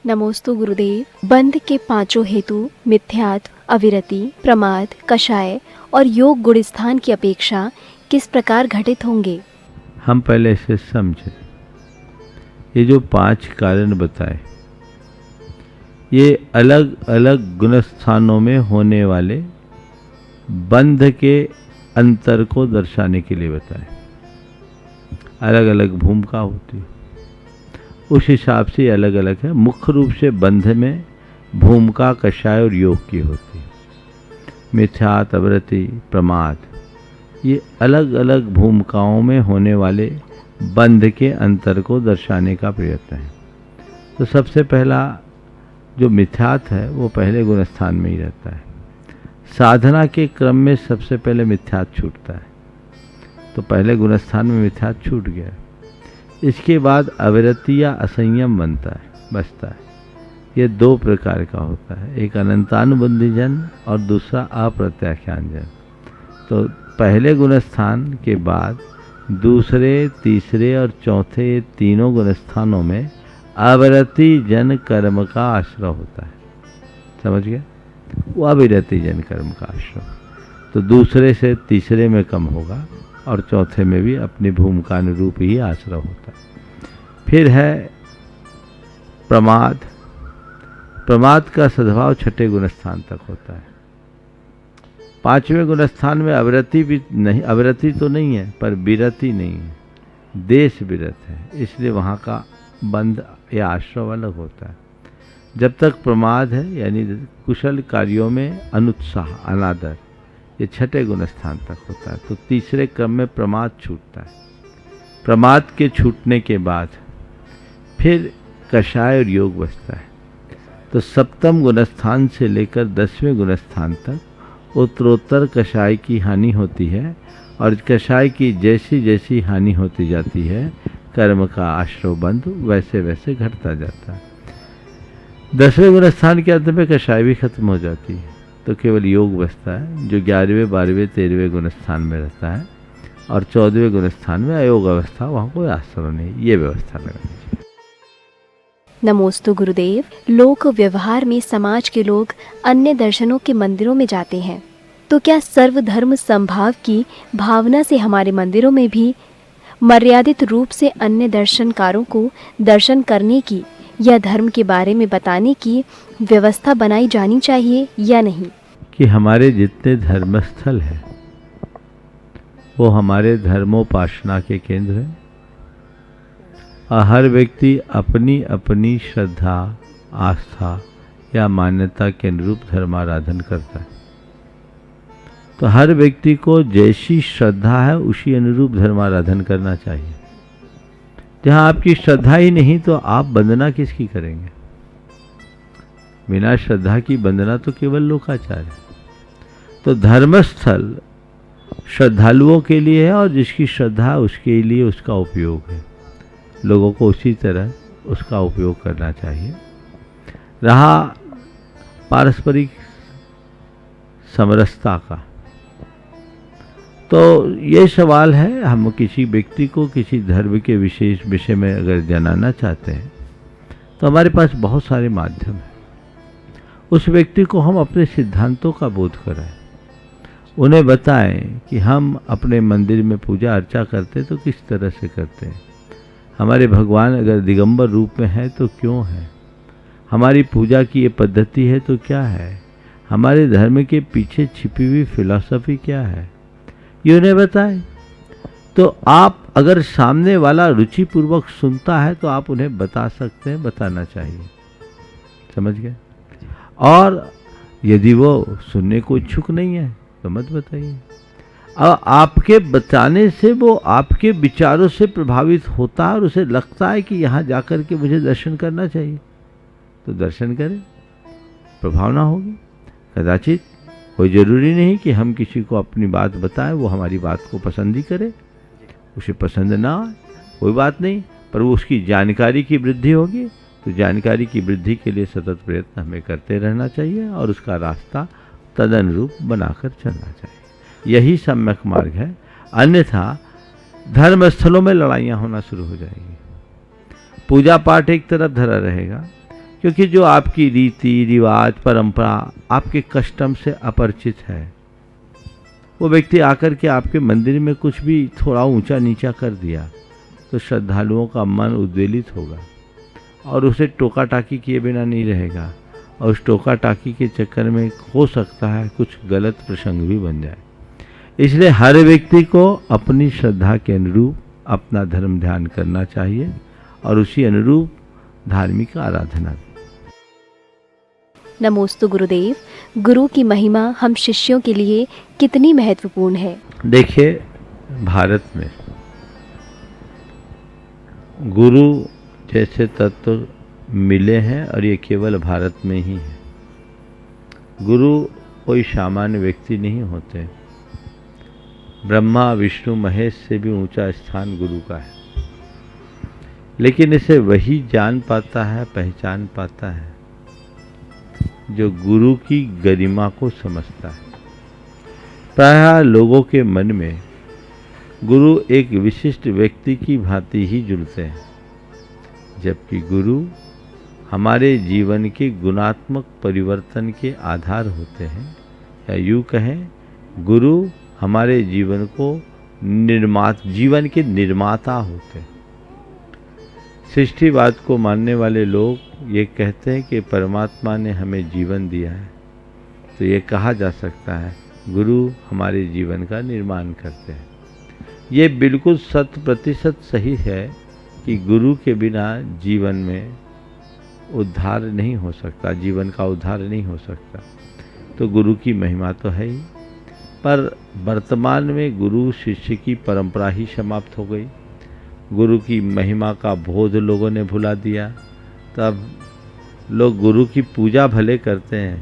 नमोस्तु गुरुदेव। बंध के पांचों हेतु मिथ्यात्व, अविरति, प्रमाद, कषाय और योग गुण स्थान की अपेक्षा किस प्रकार घटित होंगे? हम पहले इसे समझें। ये जो 5 कारण बताए, ये अलग अलग गुण स्थानों में होने वाले बंध के अंतर को दर्शाने के लिए बताए। अलग अलग भूमिका होती है, उस हिसाब से अलग अलग है। मुख्य रूप से बंध में भूमिका कषाय और योग की होती है। मिथ्यात्व, अवृत्ति, प्रमाद, ये अलग अलग भूमिकाओं में होने वाले बंध के अंतर को दर्शाने का प्रयत्न है। तो सबसे पहला जो मिथ्यात्व है वो पहले गुण स्थान में ही रहता है। साधना के क्रम में सबसे पहले मिथ्यात्व छूटता है, तो पहले गुण स्थान में मिथ्यात्व छूट गया। इसके बाद अविरति या असंयम बचता है। ये 2 प्रकार का होता है, एक अनंतानुबंधी जन और दूसरा अप्रत्याख्यान जन। तो पहले गुण स्थान के बाद दूसरे, तीसरे और चौथे, ये तीनों गुण स्थानों में अविरति जन कर्म का आश्रय होता है। समझ गए? वो अविरति जन कर्म का आश्रय, तो दूसरे से तीसरे में कम होगा और चौथे में भी अपनी भूमिका अनुरूप ही आश्रय होता है। फिर है प्रमाद। प्रमाद का सद्भाव 6ठे गुण स्थान तक होता है। 5वें गुण स्थान में अविरति भी नहीं, अविरति तो नहीं है पर विरति नहीं है, देश विरत है, इसलिए वहाँ का बंध या आश्रय अलग होता है। जब तक प्रमाद है यानी कुशल कार्यों में अनुत्साह, अनादर, ये 6ठे गुण स्थान तक होता है। तो तीसरे क्रम में प्रमाद छूटता है। प्रमाद के छूटने के बाद फिर कषाय और योग बचता है। तो 7वें गुण स्थान से लेकर 10वें गुण स्थान तक उत्तरोत्तर कषाय की हानि होती है, और कषाय की जैसी जैसी हानि होती जाती है, कर्म का आश्रय बंध वैसे वैसे घटता जाता है। 10वें गुण स्थान के अंत में कषाय भी खत्म हो जाती है, तो केवल योग बचता है, जो 11वें, 12वें, 13वें गुण स्थान में रहता है, और 14वें गुण स्थान में अयोग अवस्था, वहाँ कोई आश्रय नहीं। ये व्यवस्था लगानी चाहिए। नमोस्तु गुरुदेव। लोक व्यवहार में समाज के लोग अन्य दर्शनों के मंदिरों में जाते हैं, तो क्या सर्वधर्म संभाव की भावना से हमारे मंदिरों में भी मर्यादित रूप से अन्य दर्शनकारों को दर्शन करने की या धर्म के बारे में बताने की व्यवस्था बनाई जानी चाहिए या नहीं? कि हमारे जितने धर्मस्थल हैं वो हमारे धर्मोपासना के केंद्र हैं, और हर व्यक्ति अपनी अपनी श्रद्धा, आस्था या मान्यता के अनुरूप धर्माराधन करता है। तो हर व्यक्ति को जैसी श्रद्धा है उसी अनुरूप धर्माराधन करना चाहिए। जहाँ आपकी श्रद्धा ही नहीं तो आप वंदना किसकी करेंगे? बिना श्रद्धा की वंदना तो केवल लोकाचार है। तो धर्मस्थल श्रद्धालुओं के लिए है, और जिसकी श्रद्धा उसके लिए उसका उपयोग है। लोगों को उसी तरह उसका उपयोग करना चाहिए। रहा पारस्परिक समरसता का, तो ये सवाल है, हम किसी व्यक्ति को किसी धर्म के विशेष विषय में अगर जनाना चाहते हैं तो हमारे पास बहुत सारे माध्यम हैं। उस व्यक्ति को हम अपने सिद्धांतों का बोध कराएं, उन्हें बताएं कि हम अपने मंदिर में पूजा अर्चा करते तो किस तरह से करते हैं, हमारे भगवान अगर दिगंबर रूप में है तो क्यों है, हमारी पूजा की ये पद्धति है तो क्या है, हमारे धर्म के पीछे छिपी हुई फिलॉसफी क्या है, ये उन्हें बताएं। तो आप अगर सामने वाला रुचिपूर्वक सुनता है तो आप उन्हें बता सकते हैं, बताना चाहिए। समझ गए? और यदि वो सुनने को इच्छुक नहीं है तो मत बताइए। और आपके बताने से वो आपके विचारों से प्रभावित होता है और उसे लगता है कि यहाँ जाकर के मुझे दर्शन करना चाहिए, तो दर्शन करें, प्रभाव ना होगी। कदाचित कोई ज़रूरी नहीं कि हम किसी को अपनी बात बताएं, वो हमारी बात को पसंद ही करे, उसे पसंद ना आए कोई बात नहीं, पर वो उसकी जानकारी की वृद्धि होगी। तो जानकारी की वृद्धि के लिए सतत प्रयत्न हमें करते रहना चाहिए और उसका रास्ता तदनुरूप बनाकर चलना चाहिए। यही सम्यक मार्ग है। अन्यथा धर्म स्थलों में लड़ाइयाँ होना शुरू हो जाएगी। पूजा पाठ एक तरफ धरा रहेगा क्योंकि जो आपकी रीति रिवाज परंपरा आपके कस्टम से अपरिचित है, वो व्यक्ति आकर के आपके मंदिर में कुछ भी थोड़ा ऊंचा नीचा कर दिया तो श्रद्धालुओं का मन उद्वेलित होगा और उसे टोका टाकी किए बिना नहीं रहेगा, और उस टोका टाकी के चक्कर में हो सकता है कुछ गलत प्रसंग भी बन जाए। इसलिए हर व्यक्ति को अपनी श्रद्धा के अनुरूप अपना धर्म ध्यान करना चाहिए और उसी अनुरूप धार्मिक आराधना भी। नमोस्तु गुरुदेव, गुरु की महिमा हम शिष्यों के लिए कितनी महत्वपूर्ण है? देखिए, भारत में गुरु जैसे तत्व मिले हैं और ये केवल भारत में ही है। गुरु कोई सामान्य व्यक्ति नहीं होते। ब्रह्मा विष्णु महेश से भी ऊंचा स्थान गुरु का है, लेकिन इसे वही जान पाता है, पहचान पाता है जो गुरु की गरिमा को समझता है। प्रायः लोगों के मन में गुरु एक विशिष्ट व्यक्ति की भांति ही जुड़ते हैं, जबकि गुरु हमारे जीवन के गुणात्मक परिवर्तन के आधार होते हैं, या यूँ कहें गुरु हमारे जीवन के निर्माता होते हैं। सृष्टिवाद को मानने वाले लोग ये कहते हैं कि परमात्मा ने हमें जीवन दिया है, तो ये कहा जा सकता है गुरु हमारे जीवन का निर्माण करते हैं। ये बिल्कुल 100% सही है कि गुरु के बिना जीवन में उद्धार नहीं हो सकता, जीवन का उद्धार नहीं हो सकता। तो गुरु की महिमा तो है ही, पर वर्तमान में गुरु शिष्य की परंपरा ही समाप्त हो गई। गुरु की महिमा का बोध लोगों ने भुला दिया। तब लोग गुरु की पूजा भले करते हैं,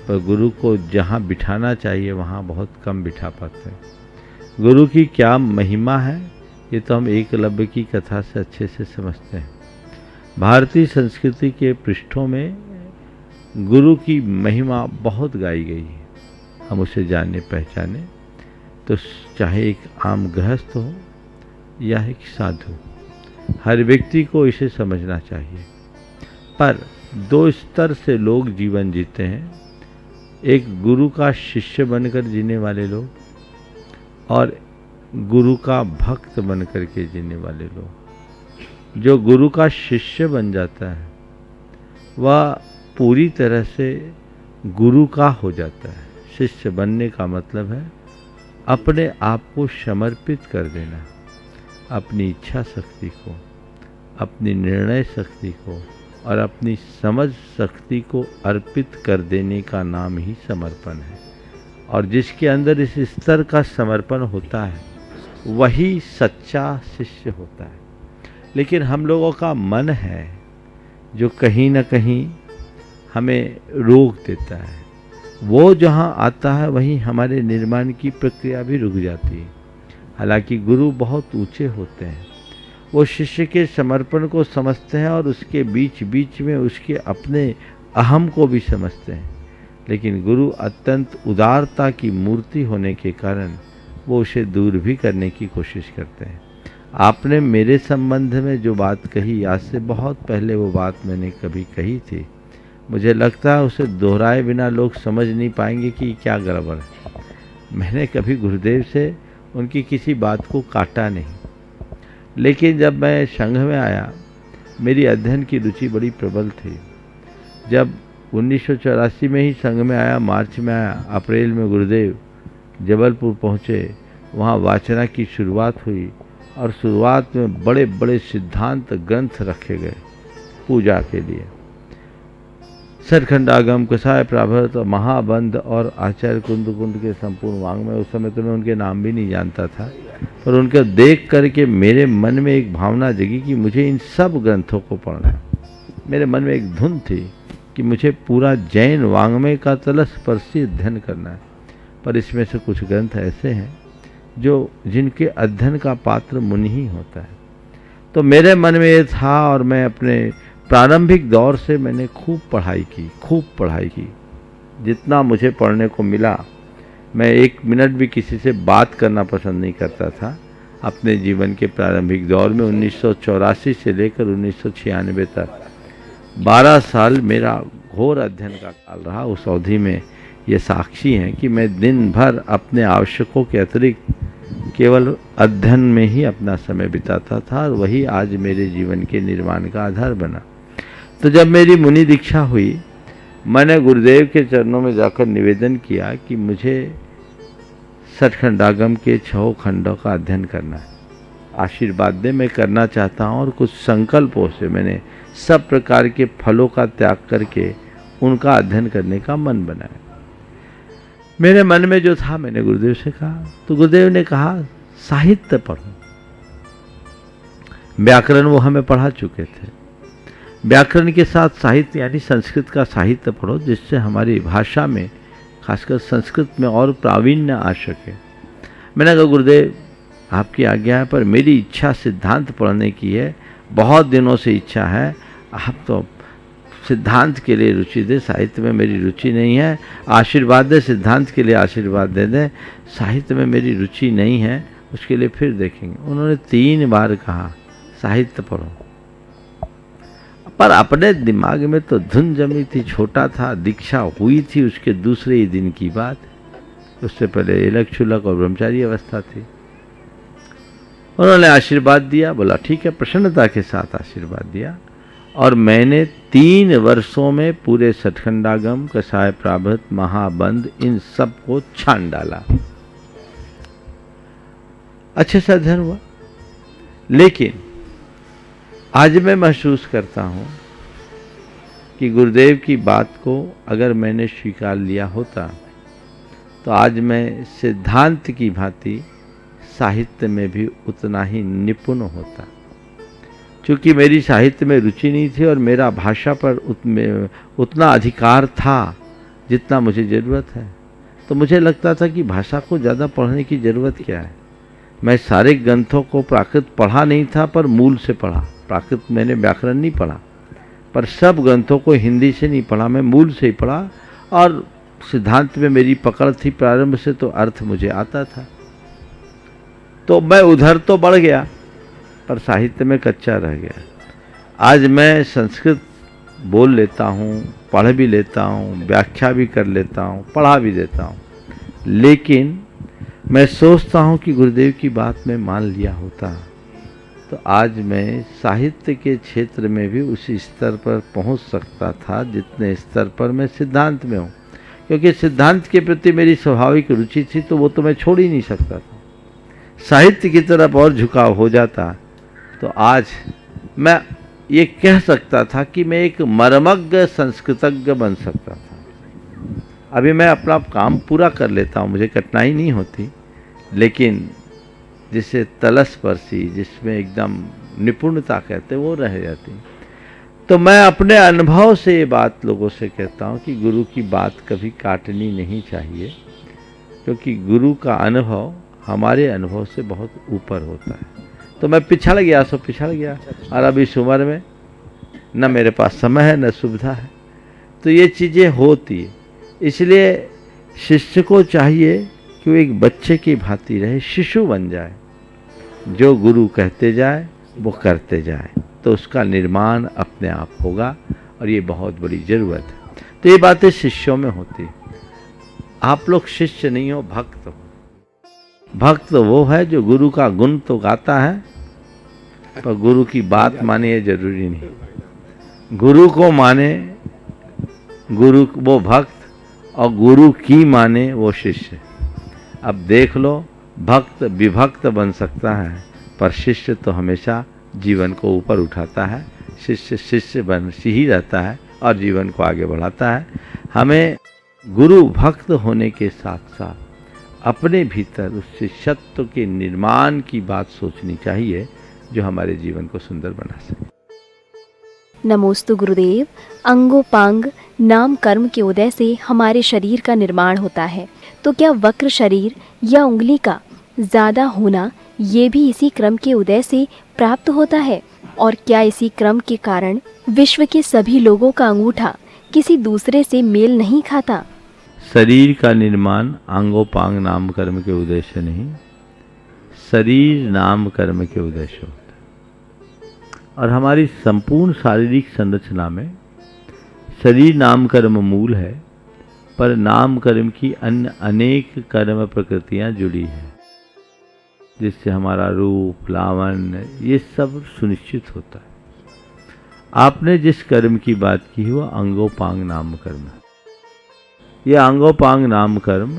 पर गुरु को जहाँ बिठाना चाहिए वहाँ बहुत कम बिठा पाते हैं। गुरु की क्या महिमा है, ये तो हम एकलव्य की कथा से अच्छे से समझते हैं। भारतीय संस्कृति के पृष्ठों में गुरु की महिमा बहुत गाई गई है। हम उसे जाने पहचाने तो चाहे एक आम गृहस्थ हो या एक साधु, हर व्यक्ति को इसे समझना चाहिए। पर दो स्तर से लोग जीवन जीते हैं, एक गुरु का शिष्य बनकर जीने वाले लोग और गुरु का भक्त बनकर के जीने वाले लोग। जो गुरु का शिष्य बन जाता है वह पूरी तरह से गुरु का हो जाता है। शिष्य बनने का मतलब है अपने आप को समर्पित कर देना, अपनी इच्छा शक्ति को, अपनी निर्णय शक्ति को और अपनी समझ शक्ति को अर्पित कर देने का नाम ही समर्पण है। और जिसके अंदर इस स्तर का समर्पण होता है वही सच्चा शिष्य होता है। लेकिन हम लोगों का मन है जो कहीं न कहीं हमें रोक देता है। वो जहाँ आता है वहीं हमारे निर्माण की प्रक्रिया भी रुक जाती है। हालांकि गुरु बहुत ऊंचे होते हैं, वो शिष्य के समर्पण को समझते हैं और उसके बीच बीच में उसके अपने अहम को भी समझते हैं। लेकिन गुरु अत्यंत उदारता की मूर्ति होने के कारण वो उसे दूर भी करने की कोशिश करते हैं। आपने मेरे संबंध में जो बात कही, आज से बहुत पहले वो बात मैंने कभी कही थी। मुझे लगता है उसे दोहराए बिना लोग समझ नहीं पाएंगे कि क्या गड़बड़ है। मैंने कभी गुरुदेव से उनकी किसी बात को काटा नहीं, लेकिन जब मैं संघ में आया मेरी अध्ययन की रुचि बड़ी प्रबल थी। जब 1984 में ही संघ में आया, मार्च में आया, अप्रैल में गुरुदेव जबलपुर पहुँचे, वहाँ वाचना की शुरुआत हुई और शुरुआत में बड़े बड़े सिद्धांत ग्रंथ रखे गए पूजा के लिए। सतखंडागम, कसाय प्राभृत, महाबंध और आचार्य कुंद के संपूर्ण वांग्मय। उस समय तो मैं उनके नाम भी नहीं जानता था, पर उनका देख करके मेरे मन में एक भावना जगी कि मुझे इन सब ग्रंथों को पढ़ना है। मेरे मन में एक धुन थी कि मुझे पूरा जैन वांग्मय का तलस्पर्शी अध्ययन करना है। पर इसमें से कुछ ग्रंथ ऐसे हैं जिनके अध्ययन का पात्र मुनि ही होता है। तो मेरे मन में ये था और मैं अपने प्रारंभिक दौर से मैंने खूब पढ़ाई की। जितना मुझे पढ़ने को मिला, मैं एक मिनट भी किसी से बात करना पसंद नहीं करता था। अपने जीवन के प्रारंभिक दौर में 1984 से लेकर 1996 तक 12 साल मेरा घोर अध्ययन का काल रहा। उस अवधि में ये साक्षी हैं कि मैं दिन भर अपने आवश्यकों के अतिरिक्त केवल अध्ययन में ही अपना समय बिताता था और वही आज मेरे जीवन के निर्माण का आधार बना। तो जब मेरी मुनि दीक्षा हुई, मैंने गुरुदेव के चरणों में जाकर निवेदन किया कि मुझे सठखंडागम के 6 खंडों का अध्ययन करना है, आशीर्वाद दे, मैं करना चाहता हूँ। और कुछ संकल्पों से मैंने सब प्रकार के फलों का त्याग करके उनका अध्ययन करने का मन बनाया। मेरे मन में जो था मैंने गुरुदेव से कहा, तो गुरुदेव ने कहा साहित्य पढ़ो। व्याकरण वो हमें पढ़ा चुके थे, व्याकरण के साथ साहित्य यानी संस्कृत का साहित्य पढ़ो, जिससे हमारी भाषा में, खासकर संस्कृत में और प्रावीण्य आ सके। मैंने कहा गुरुदेव आपकी आज्ञा है, पर मेरी इच्छा सिद्धांत पढ़ने की है, बहुत दिनों से इच्छा है। आप तो सिद्धांत के लिए रुचि दे, साहित्य में मेरी रुचि नहीं है। आशीर्वाद दे, सिद्धांत के लिए आशीर्वाद दे दे, साहित्य में मेरी रुचि नहीं है, उसके लिए फिर देखेंगे। उन्होंने 3 बार कहा साहित्य पढ़ो, पर अपने दिमाग में तो धुन जमी थी, छोटा था, दीक्षा हुई थी उसके दूसरे ही दिन की बात। उससे पहले इलक छुलक और ब्रह्मचारी अवस्था थी। उन्होंने आशीर्वाद दिया, बोला ठीक है, प्रसन्नता के साथ आशीर्वाद दिया। और मैंने 3 वर्षों में पूरे सठखंडागम, कषाय प्राभृत, महाबंध, इन सब को छान डाला। अच्छे से अध्ययन हुआ। लेकिन आज मैं महसूस करता हूं कि गुरुदेव की बात को अगर मैंने स्वीकार लिया होता तो आज मैं सिद्धांत की भांति साहित्य में भी उतना ही निपुण होता। क्योंकि मेरी साहित्य में रुचि नहीं थी और मेरा भाषा पर उतना अधिकार था जितना मुझे ज़रूरत है, तो मुझे लगता था कि भाषा को ज़्यादा पढ़ने की ज़रूरत क्या है। मैं सारे ग्रंथों को प्राकृत पढ़ा नहीं था, पर मूल से पढ़ा। प्राकृत मैंने व्याकरण नहीं पढ़ा, पर सब ग्रंथों को हिंदी से नहीं पढ़ा, मैं मूल से ही पढ़ा। और सिद्धांत में मेरी पकड़ थी प्रारंभ से, तो अर्थ मुझे आता था। तो मैं उधर तो बढ़ गया, पर साहित्य में कच्चा रह गया। आज मैं संस्कृत बोल लेता हूँ, पढ़ भी लेता हूँ, व्याख्या भी कर लेता हूँ, पढ़ा भी देता हूँ। लेकिन मैं सोचता हूँ कि गुरुदेव की बात में मान लिया होता तो आज मैं साहित्य के क्षेत्र में भी उसी स्तर पर पहुँच सकता था जितने स्तर पर मैं सिद्धांत में हूँ। क्योंकि सिद्धांत के प्रति मेरी स्वाभाविक रुचि थी, तो वो तो मैं छोड़ ही नहीं सकता था। साहित्य की तरफ और झुकाव हो जाता तो आज मैं ये कह सकता था कि मैं एक मर्मज्ञ संस्कृतज्ञ बन सकता था। अभी मैं अपना काम पूरा कर लेता हूँ, मुझे कठिनाई नहीं होती, लेकिन जिसे तलस्पर्शी, जिसमें एकदम निपुणता कहते वो रह जाती। तो मैं अपने अनुभव से ये बात लोगों से कहता हूँ कि गुरु की बात कभी काटनी नहीं चाहिए, क्योंकि गुरु का अनुभव हमारे अनुभव से बहुत ऊपर होता है। तो मैं पिछड़ गया सो पिछड़ गया, और अब इस उम्र में न मेरे पास समय है न सुविधा है, तो ये चीज़ें होती है। इसलिए शिष्य को चाहिए कि वो एक बच्चे की भांति रहे, शिशु बन जाए, जो गुरु कहते जाए वो करते जाए, तो उसका निर्माण अपने आप होगा। और ये बहुत बड़ी ज़रूरत है। तो ये बातें शिष्यों में होती है। आप लोग शिष्य नहीं हो, भक्त हो। भक्त वो है जो गुरु का गुण तो गाता है, पर गुरु की बात माने ये जरूरी नहीं। गुरु को माने गुरु वो भक्त, और गुरु की माने वो शिष्य। अब देख लो, भक्त विभक्त बन सकता है, पर शिष्य तो हमेशा जीवन को ऊपर उठाता है। शिष्य शिष्य बन ही रहता है और जीवन को आगे बढ़ाता है। हमें गुरु भक्त होने के साथ साथ अपने भीतर उस शिष्यत्व के निर्माण की बात सोचनी चाहिए, जो हमारे जीवन को सुंदर बना सके। नमोस्तु गुरुदेव। अंगोपांग नाम कर्म के उदय से हमारे शरीर का निर्माण होता है, तो क्या वक्र शरीर या उंगली का ज़्यादा होना ये भी इसी क्रम के उदय से प्राप्त होता है? और क्या इसी क्रम के कारण विश्व के सभी लोगों का अंगूठा किसी दूसरे से मेल नहीं खाता? शरीर का निर्माण अंगोपांग नाम कर्म के उदय से नहीं, शरीर नाम कर्म के उदय से होता है। और हमारी संपूर्ण शारीरिक संरचना में शरीर नाम कर्म मूल है, पर नाम कर्म की अन्य अनेक कर्म प्रकृतियां जुड़ी हैं, जिससे हमारा रूप, लावण्य ये सब सुनिश्चित होता है। आपने जिस कर्म की बात की वह अंगोपांग नाम कर्म है। यह अंगोपांग नाम कर्म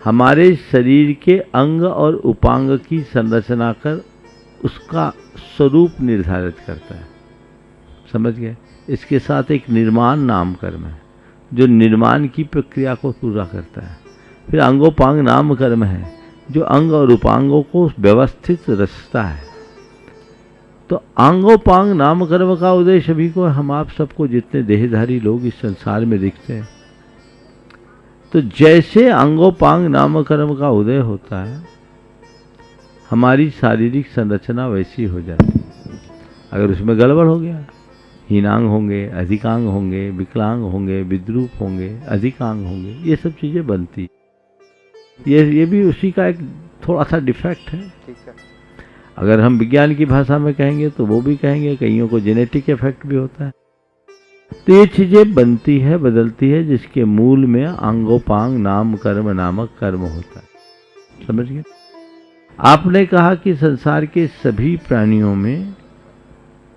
हमारे शरीर के अंग और उपांग की संरचना कर उसका स्वरूप निर्धारित करता है। समझ गए? इसके साथ एक निर्माण नाम कर्म है जो निर्माण की प्रक्रिया को पूरा करता है। फिर अंगोपांग नाम कर्म है जो अंग और उपांगों को व्यवस्थित रचता है। तो अंगोपांग नाम कर्म का उद्देश्य सभी को, हम आप सबको, जितने देहधारी लोग इस संसार में दिखते हैं, तो जैसे अंगोपांग नाम कर्म का उदय होता है हमारी शारीरिक संरचना वैसी हो जाती है। अगर उसमें गड़बड़ हो गया, हीनांग होंगे, अधिकांग होंगे, विकलांग होंगे, विद्रूप होंगे, अधिकांग होंगे, ये सब चीजें बनती। ये भी उसी का एक थोड़ा सा डिफेक्ट है। ठीक है। अगर हम विज्ञान की भाषा में कहेंगे तो वो भी कहेंगे, कईयों को जेनेटिक इफेक्ट भी होता है। तो ये चीजें बनती है, बदलती है, जिसके मूल में अंगोपांग नाम कर्म नामक कर्म होता है। समझ गए? आपने कहा कि संसार के सभी प्राणियों में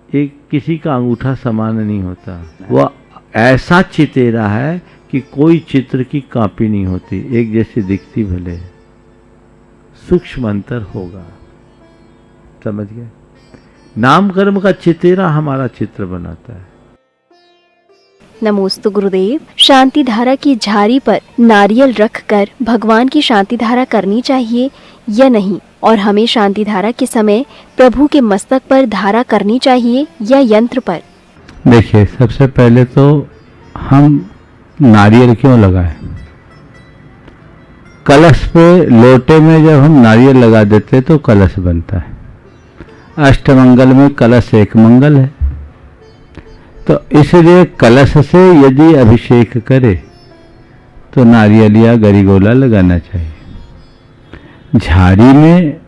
एक किसी का अंगूठा समान नहीं होता, वह ऐसा चितेरा है कि कोई चित्र की कॉपी नहीं होती, एक जैसी दिखती भले, सूक्ष्म अंतर होगा। समझ गए? नाम कर्म का चितेरा हमारा चित्र बनाता है। नमोस्तु गुरुदेव। शांति धारा की झारी पर नारियल रखकर भगवान की शांति धारा करनी चाहिए या नहीं, और हमें शांति धारा के समय प्रभु के मस्तक पर धारा करनी चाहिए या यंत्र पर? देखिए, सबसे पहले तो हम नारियल क्यों लगाएं? कलश पे, लोटे में जब हम नारियल लगा देते तो कलश बनता है। अष्टमंगल में कलश एक मंगल है, तो इसलिए कलश से यदि अभिषेक करे तो नारियल या गरीगोला लगाना चाहिए। झाड़ी में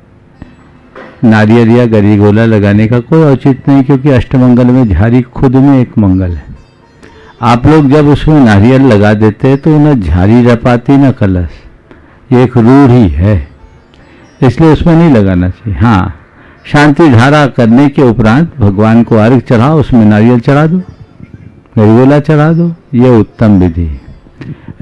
नारियल या गरीगोला लगाने का कोई औचित्य नहीं, क्योंकि अष्टमंगल में झाड़ी खुद में एक मंगल है। आप लोग जब उसमें नारियल लगा देते हैं तो न झाड़ी रह पाती न कलश, ये एक रूढ़ी है, इसलिए उसमें नहीं लगाना चाहिए। हाँ, शांति धारा करने के उपरांत भगवान को अर्घ चढ़ाओ, उसमें नारियल चढ़ा दो, गरीगोला चढ़ा दो, ये उत्तम विधि है।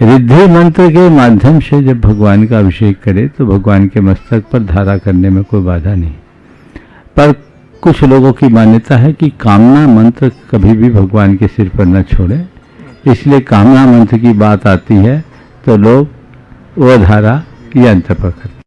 रिद्धि मंत्र के माध्यम से जब भगवान का अभिषेक करे तो भगवान के मस्तक पर धारा करने में कोई बाधा नहीं। पर कुछ लोगों की मान्यता है कि कामना मंत्र कभी भी भगवान के सिर पर न छोड़े, इसलिए कामना मंत्र की बात आती है तो लोग वो धारा यंत्र पर करते हैं।